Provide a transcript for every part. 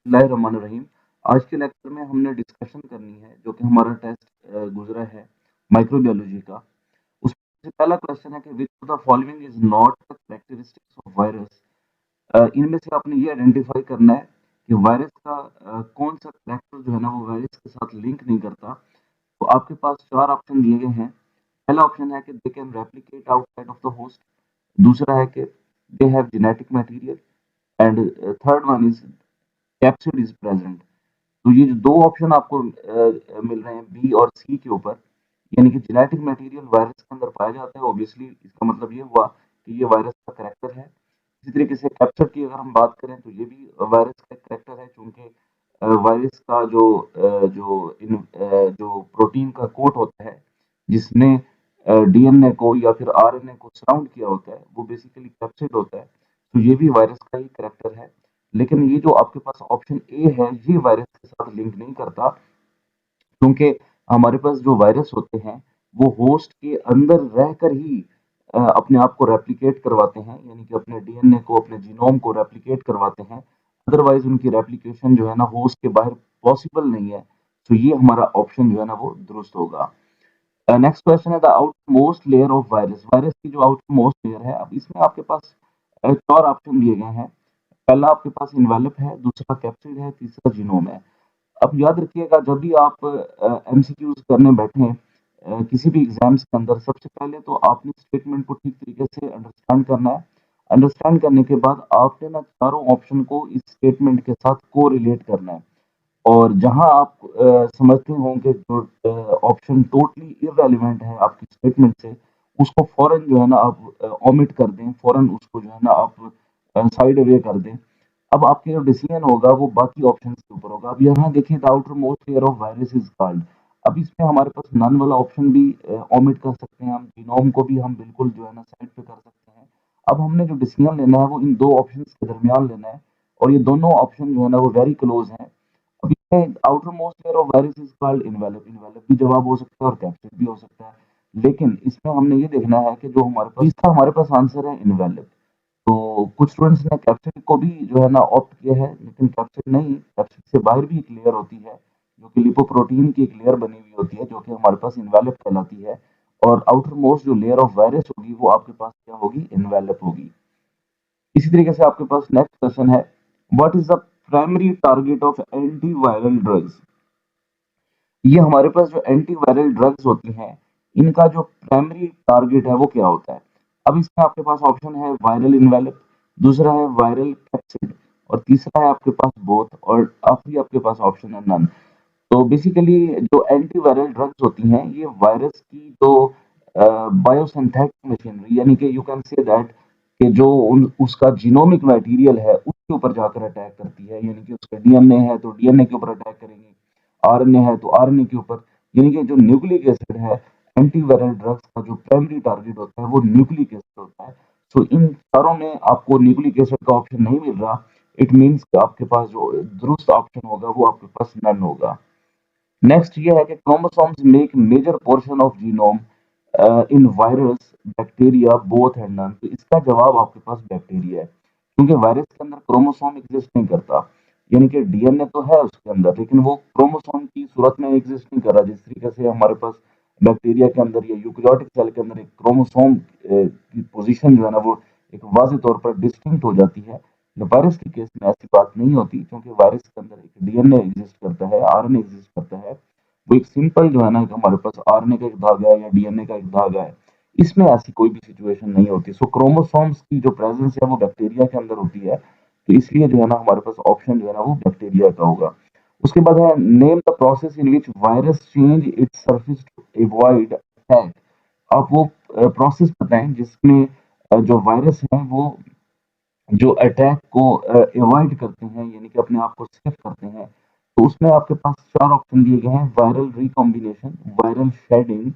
बिस्मिल्लाहिर्रहमानिर्रहीम। आज के लेक्चर में हमने डिस्कशन करनी है जो कि हमारा टेस्ट गुजरा है माइक्रोबायोलॉजी का। उसमें से पहला क्वेश्चन है कि विच of the following is not the characteristics of virus. इनमें से आपने ये आइडेंटिफाई करना है कि वायरस का कौन सा कैरेक्टर जो है ना वो वायरस के साथ लिंक नहीं करता। तो आपके पास चार ऑप्शन दिए गए हैं। पहला ऑप्शन है कि they can replicate outside of the host. दूसरा है कि they have genetic material. And third one is capsid is present. तो ये जो दो ऑप्शन आपको मिल रहे हैं बी और सी के ऊपर, यानी कि जेनेटिक मटेरियल वायरस के अंदर पाया जाता है, ऑब्वियसली इसका मतलब ये हुआ कि ये वायरस का करैक्टर है। इसी तरीके से कैप्सिड की अगर हम बात करें तो ये भी वायरस का करैक्टर है, क्योंकि वायरस का जो प्रोटीन का कोट होता है जिसने डीएनए को या फिर आरएनए को सराउंड किया होता है, वो बेसिकली कैप्सिड होता है। तो ये भी वायरस का ही करैक्टर है। लेकिन ये जो आपके पास ऑप्शन ए है ये वायरस के साथ लिंक नहीं करता, क्योंकि हमारे पास जो वायरस होते हैं वो होस्ट के अंदर रहकर ही अपने आप को रेप्लिकेट करवाते हैं, यानी कि अपने डीएनए को, अपने जीनोम को रेप्लिकेट करवाते हैं। अदरवाइज उनकी रेप्लिकेशन जो है ना होस्ट के बाहर पॉसिबल नहीं है। तो ये हमारा ऑप्शन जो है ना वो दुरुस्त होगा। नेक्स्ट क्वेश्चन है the out most layer of virus. Virus की जो आउट मोस्ट लेयर है, अब इसमें आपके पास चार ऑप्शन दिए गए हैं। पहला आपके पास इन्वेलप है, दूसरा कैप्सिड है, तीसरा जीनोम है। अब याद रखिएगा जब भी आप एमसीक्यूज करने बैठे किसी भी एग्जाम्स के अंदर, सबसे पहले तो आपने स्टेटमेंट को ठीक तरीके से अंडरस्टैंड करना है। अंडरस्टैंड करने के बाद आपने ना चारों ऑप्शन को इस स्टेटमेंट के साथ को रिलेट करना है। और जहां आप समझते होंगे जो ऑप्शन टोटली इररेलेवेंट है आपकी स्टेटमेंट से, उसको फौरन जो है ना आप ओमिट कर दें, फौरन उसको जो है ना आप साइड अवे कर दें। अब आपके जो डिसीजन होगा वो बाकी ऑप्शन के ऊपर होगा। अब यहाँ देखिए the outer most layer of virus is called. अब इसमें हमारे पास नन वाला ऑप्शन भी ओमिट कर सकते हैं, हम जीनोम को भी हम बिल्कुल जो है ना साइड पे कर सकते हैं। अब हमने जो डिसीजन लेना है वो इन दो ऑप्शन के दरमियान लेना है, और ये दोनों ऑप्शन जो है ना वो वेरी क्लोज हैं। अब इसमें outer most layer of virus is called envelope. Envelope भी जवाब हो सकता है और कैप्सिड भी हो सकता है, लेकिन इसमें हमने ये देखना है कि जो हमारे पास इसका हमारे पास आंसर है इन्वेलप। तो कुछ स्टूडेंट्स ने कैप्सिड को भी जो है ना ऑप्ट किया है, लेकिन कैप्सिड नहीं, कैप्सिड से बाहर भी एक लेयर होती है जो कि लिपोप्रोटीन की एक लेयर बनी हुई होती है, जो कि हमारे पास इन्वेलप कहलाती है। और आउटर मोस्ट जो लेयर ऑफ वायरस होगी वो आपके पास क्या होगी, इन्वेलप होगी। इसी तरीके से आपके पास नेक्स्ट क्वेश्चन है what is the primary target of antiviral drugs. ये हमारे पास जो एंटीवायरल ड्रग्स होती हैं इनका जो प्राइमरी टारगेट है वो क्या होता है। अब इसमें आपके पास ऑप्शन है वायरल इन्वेलप, दूसरा है वायरल कैप्सिड, और तीसरा है आपके पास बोथ, और आखिरी आपके पास ऑप्शन है नन। तो बेसिकली जो एंटीवायरल ड्रग्स होती हैं ये वायरस की जो बायोसिंथेटिक मशीनरी, यानी कि यू कैन से दैट कि जो उसका जीनोमिक मटेरियल है उसके ऊपर जाकर अटैक करती है, यानी कि उसका डीएनए है तो डीएनए के ऊपर अटैक करेंगे, आरएनए है तो आरएनए के ऊपर। यानी कि जो न्यूक्लिक एसिड है, एंटीवायरल ड्रग्स का जो प्राइमरी टारगेट होता है वो न्यूक्लिक एसिड होता है। सो इन चारों में आपको न्यूक्लिक एसिड का ऑप्शन नहीं मिल रहा। इट मीन्स कि आपके पास जो दुरुस्त ऑप्शन होगा वो आपके पास नन होगा। नेक्स्ट ये है कि chromosomes make major portion of genome in virus, bacteria, both and none. तो इसका जवाब आपके पास बैक्टीरिया है, क्योंकि वायरस के अंदर क्रोमोसोम एग्जिस्ट नहीं करता। यानी कि डीएनए तो है उसके अंदर, लेकिन वो क्रोमोसोम की सूरत में एग्जिस्ट नहीं कर रहा, जिस तरीके से हमारे पास बैक्टीरिया के अंदर या यूकेरियोटिक सेल के अंदर एक क्रोमोसोम की पोजीशन जो है ना वो एक वाज़ेह तौर पर डिस्टिंक्ट हो जाती है। वायरस के केस में ऐसी बात नहीं होती, क्योंकि वायरस के अंदर एक डीएनए एग्जिस्ट करता है, आरएनए एग्जिस्ट करता है। वो एक सिंपल जो है ना हमारे पास आरएनए का एक धागा है या डीएनए का एक धागा है, इसमें ऐसी कोई भी सिचुएशन नहीं होती। सो क्रोमोसोम्स की जो प्रेजेंस है वो बैक्टीरिया के अंदर होती है। तो इसलिए जो है ना हमारे पास ऑप्शन जो है ना वो बैक्टीरिया का होगा। उसके बाद है name the process in which virus change its surface to avoid attack. आप वो प्रोसेस बताएं जिसमें जो वायरस है वो जो अटैक को अवॉइड करते हैं, यानी कि अपने आप को सेफ करते हैं। तो उसमें आपके पास चार ऑप्शन दिए गए हैं, वायरल रिकॉम्बिनेशन, वायरल शेडिंग,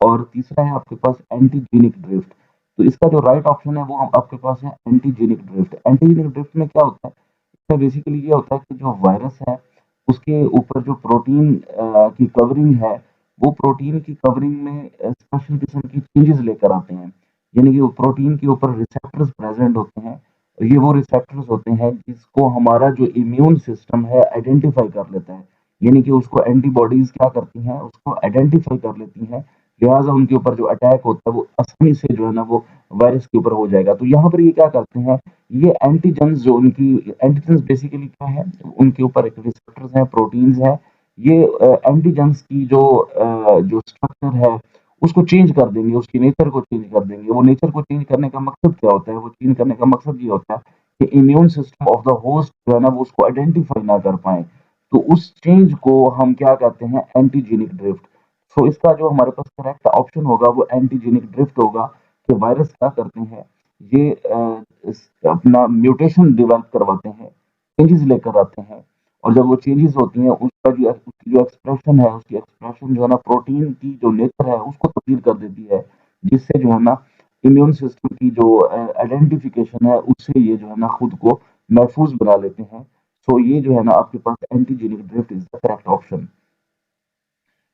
और तीसरा है आपके पास एंटीजेनिक ड्रिफ्ट। तो इसका जो राइट ऑप्शन है वो आपके पास है एंटीजेनिक ड्रिफ्ट। एंटीजेनिक ड्रिफ्ट में क्या होता है, इसमें बेसिकली ये होता है कि जो वायरस है उसके ऊपर जो प्रोटीन की कवरिंग है, वो प्रोटीन की कवरिंग में स्पेशल किस्म की चेंजेस लेकर आते हैं। यानी कि वो प्रोटीन के ऊपर रिसेप्टर्स प्रेजेंट होते हैं, ये वो रिसेप्टर्स होते हैं जिसको हमारा जो इम्यून सिस्टम है आइडेंटिफाई कर लेता है, यानी कि उसको एंटीबॉडीज क्या करती हैं, उसको आइडेंटिफाई कर लेती हैं, लिहाजा उनके ऊपर जो अटैक होता है वो आसानी से जो है ना वो वायरस के ऊपर हो जाएगा। तो यहाँ पर ये क्या करते हैं, ये एंटीजेंस जो उनकी एंटीजेंस बेसिकली क्या है, उनके ऊपर एक रिसेप्टर्स हैं, प्रोटीन्स हैं, ये एंटीजेंस की जो स्ट्रक्चर है उसको चेंज कर देंगे, उसकी नेचर को चेंज कर देंगे। वो नेचर को चेंज करने का मकसद क्या होता है, वो चेंज करने का मकसद ये होता है कि immune system of the host जो है ना वो उसको आइडेंटिफाई ना कर पाए। तो उस चेंज को हम क्या कहते हैं, एंटीजेनिक ड्रिफ्ट। सो इसका जो हमारे पास करेक्ट ऑप्शन होगा वो एंटीजेनिक ड्रिफ्ट होगा, कि वायरस क्या करते हैं, ये अपना म्यूटेशन डेवलप करवाते हैं, चेंजेस लेकर आते हैं, और जब वो चेंजेस होती हैं उसका जो उसकी जो एक्सप्रेशन है, उसकी एक्सप्रेशन जो है ना प्रोटीन की जो नेचर है उसको तब्दील कर देती है, जिससे जो है ना इम्यून सिस्टम की जो आइडेंटिफिकेशन है उससे ये जो है ना खुद को महफूज बना लेते हैं। सो ये जो है ना आपके पास antigenic drift is the correct option.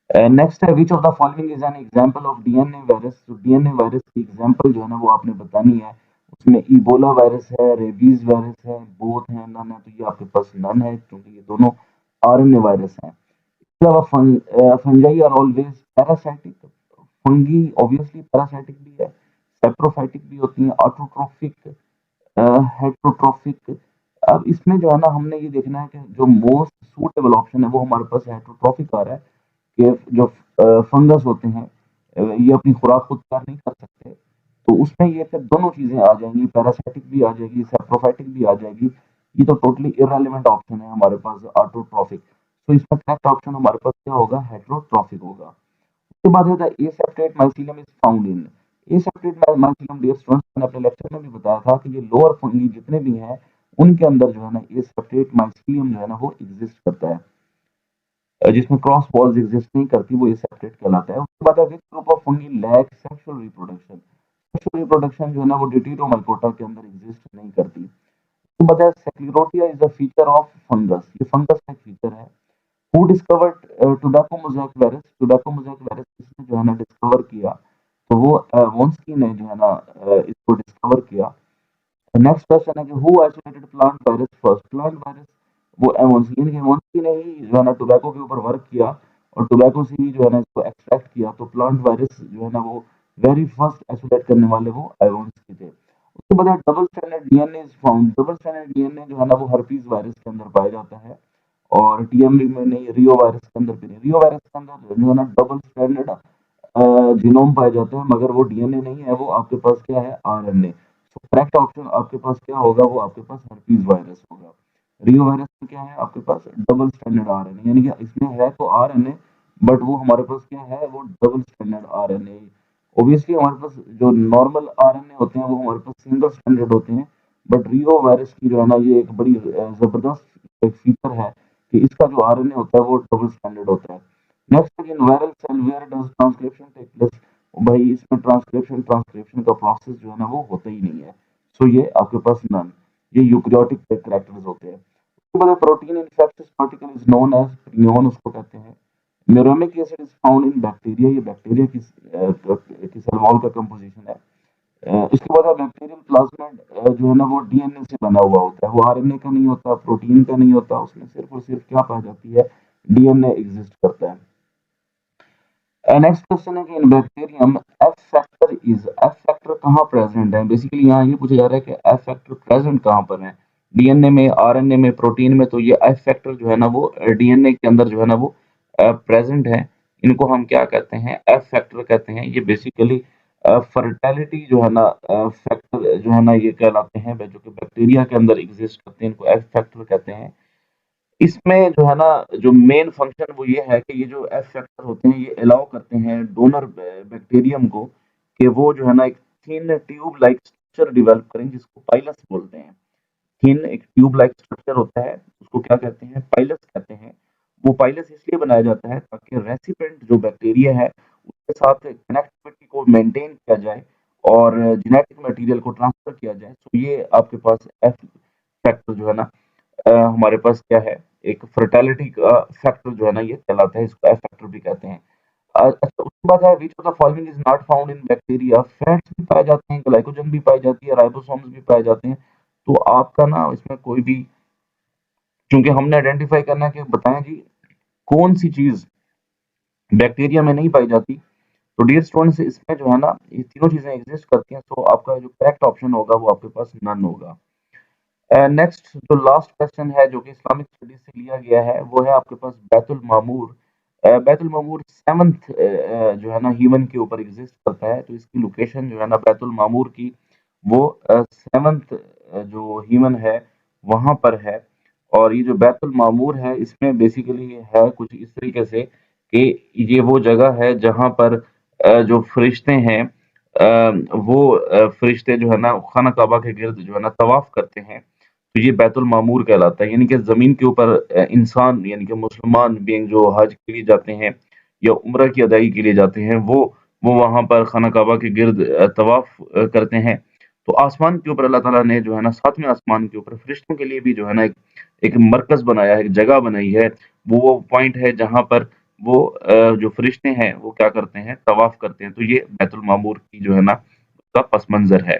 Next है, which of the following is an example of DNA virus. तो डीएनए वायरस की एग्जांपल जो है ना वो आपने बतानी है। उसमें इबोला वायरस है, रेबीज वायरस है, बोथ है, नन है। तो ये आपके पास नन है क्योंकि ये दोनों आरएनए वायरस हैं। इसके अलावा fungi are always parasitic. Fungi obviously parasitic भी है, सेप्रोफाइटिक भी होती है, ऑटोट्रोफिक, हेटरोट्रोफिक। अब इसमें जो है ना हमने ये देखना है कि जो मोस्ट सूटेबल ऑप्शन है वो हमारे पास हेटरोट्रोफिक आ रहा है, कि जो फंगस होते हैं ये अपनी खुराक खुद तैयार नहीं कर सकते। तो उसमें ये फिर दोनों चीजें आ जाएंगी, पैरासाइटिक भी आ जाएगी, सेप्रोफाइटिक भी आ जाएगी। ये तो टोटली इररेलेवेंट ऑप्शन है हमारे पास, ऑटोट्रॉफिक। तो इसमें करेक्ट ऑप्शन हमारे पास क्या होगा, हेटरोट्रॉफिक होगा। उसके बाद है the aseptate mycelium is found in. Aseptate mycelium, dear students, मैंने अपने लेक्चर में भी बताया था कि ये लोअर फंगी जितने भी हैं उनके अंदर जो है ना एसेप्टेट माइसीलियम जो है ना वो एग्जिस्ट करता है। जिसमें क्रॉस वॉल्स एग्जिस्ट नहीं करती, वो एसेप्टेट कहलाता है। उसके बाद which group of fungi lack sexual reproduction. Sexual reproduction जो है ना वो डिटिरोमाइकोटा के अंदर एग्जिस्ट नहीं करती। उसके बाद sclerotia is the feature of fungus. ये फंगस का एक फीचर है। Who discovered tobacco mosaic virus. Tobacco mosaic virus किसने जो है ना डिस्कवर किया, तो वो वोंस्की ने जो है ना इसको डिस्कवर किया। नेक्स्ट क्वेश्चन है कि who isolated plant virus first. Plant virus वो एमोन्स्की ने, एमोन्स्की ने ही जो है ना टोबैको के ऊपर वर्क किया, और टोबैको से ही जो है ना इसको एक्सट्रैक्ट किया। तो प्लांट वायरस जो है ना वो वेरी फर्स्ट आइसोलेट करने वाले वो एमोन्स्की थे। उसके बाद double stranded DNA is found. Double stranded DNA जो है ना वो हर्पीज वायरस के अंदर पाया जाता है, और टीएमवी में नहीं, रियो वायरस के अंदर भी नहीं। रियो वायरस के अंदर जो है ना डबल स्ट्रैंडेड जीनोम पाए जाते हैं, मगर वो डीएनए नहीं है, वो आपके पास क्या है, आरएनए। तो करेक्ट ऑप्शन आपके पास क्या होगा, वो आपके पास हर्पीज वायरस होगा। रियो वायरस में क्या है आपके पास, डबल स्टैंडर्ड आरएनए, यानी कि इसमें है तो आरएनए, बट वो हमारे पास क्या है, वो डबल स्टैंडर्ड आरएनए। ऑब्वियसली हमारे पास जो नॉर्मल आरएनए होते हैं वो हमारे पास सिंगल स्टैंडर्ड होते हैं, बट रियो वायरस की जो है ना ये एक बड़ी जबरदस्त एक फीचर है कि इसका जो आरएनए होता है वो डबल स्टैंडर्ड होता है। Next in viral cell where does transcription take place. भाई इसमें ट्रांसक्रिप्शन ट्रांसक्रिप्शन का प्रोसेस जो है ना वो होता ही नहीं है। सो ये आपके पास नन, ये यूकैरियोटिक कैरेक्टर्स होते हैं। उसके बाद protein infectious particle is known as prion, उसको कहते हैं। Muramic acid is found in bacteria, ये बैक्टीरिया की सेल वॉल का कंपोजिशन है। इसके बाद बैक्टीरियल प्लाज्मिड जो है ना वो डीएनए से बना हुआ होता है, वो आरएनए का नहीं होता, प्रोटीन का नहीं होता, उसमें सिर्फ और सिर्फ क्या पाई जाती है, डीएनए एग्जिस्ट करता है। नेक्स्ट क्वेश्चन है कि in bacterium F factor is, F factor कहाँ प्रेजेंट है। बेसिकली यहाँ ये पूछा जा रहा है कि एफ फैक्टर प्रेजेंट कहाँ पर है, डीएनए में, आरएनए में, प्रोटीन में। तो ये एफ फैक्टर जो है ना वो डीएनए के अंदर जो है ना वो प्रेजेंट है। इनको हम क्या कहते हैं, एफ फैक्टर कहते हैं। ये बेसिकली फर्टेलिटी जो है ना फैक्टर जो है ना ये कहलाते हैं, जो कि बैक्टीरिया के अंदर एग्जिस्ट करते हैं, इनको एफ फैक्टर कहते हैं। इसमें जो है ना जो मेन फंक्शन वो ये है कि ये जो एफ फैक्टर होते हैं ये अलाउ करते हैं डोनर बैक्टीरियम को कि वो जो है ना एक thin tube like structure develop करें, जिसको पाइलस बोलते हैं। थिन एक ट्यूब लाइक स्ट्रक्चर होता है, उसको क्या कहते हैं, पाइलस कहते हैं। वो पाइलस इसलिए बनाया जाता है ताकि रेसिपिएंट जो बैक्टीरिया है उसके साथ कनेक्टिविटी को मेंटेन किया जाए और जेनेटिक मटेरियल को ट्रांसफर किया जाए। तो ये आपके पास एफ फैक्टर जो है ना हमारे पास क्या है, एक फर्टिलिटी का फैक्टर जो है ना ये कहलाता है, इसको एफ फैक्टर भी कहते हैं। अच्छा, उसके बाद है which of the following is not found in bacteria. Fats भी पाए जाते हैं, ग्लाइकोजन भी पाई जाती है, राइबोसोम्स भी पाए जाते हैं, तो आपका ना इसमें कोई भी, क्योंकि हमने आइडेंटिफाई करना है कि बताएं जी कौन सी चीज बैक्टीरिया में नहीं पाई जाती। तो डियर स्टूडेंट्स, इसमें जो है ना ये तीनों चीजें एग्जिस्ट करती हैं, तो आपका जो करेक्ट ऑप्शन होगा वो आपके पास नन होगा। नेक्स्ट जो लास्ट क्वेश्चन है जो कि इस्लामिक स्टडीज से लिया गया है वो है आपके पास बैतुल मामूर। बैतुल मामूर सेवंथ जो है ना ह्यूमन के ऊपर एग्जिस्ट करता है, तो इसकी लोकेशन जो है ना बैतुल मामूर की वो सेवंथ जो ह्यूमन है वहां पर है। और ये जो बैतुल मामूर है इसमें बेसिकली है कुछ इस तरीके से कि ये वो जगह है जहां पर जो फरिश्ते हैं वो फरिश्ते जो है ना खाना काबा के गिर्द जो है ना तवाफ करते हैं, तो ये बैतुल मामूर कहलाता है। यानी कि ज़मीन के ऊपर इंसान यानी कि मुसलमान बीइंग जो हज के लिए जाते हैं या उम्रा की अदायगी के लिए जाते हैं, वो वहाँ पर खाना काबा के गिर्द तवाफ करते हैं। तो आसमान के ऊपर अल्लाह ताला ने जो है ना 7वें आसमान के ऊपर फरिश्तों के लिए भी जो है ना एक मरकज़ बनाया है, एक जगह बनाई है। वो पॉइंट है जहाँ पर वो जो फरिश्ते हैं वो क्या करते हैं, तवाफ करते हैं। तो ये बैतुल मामूर की जो है ना उसका पस मंज़र है।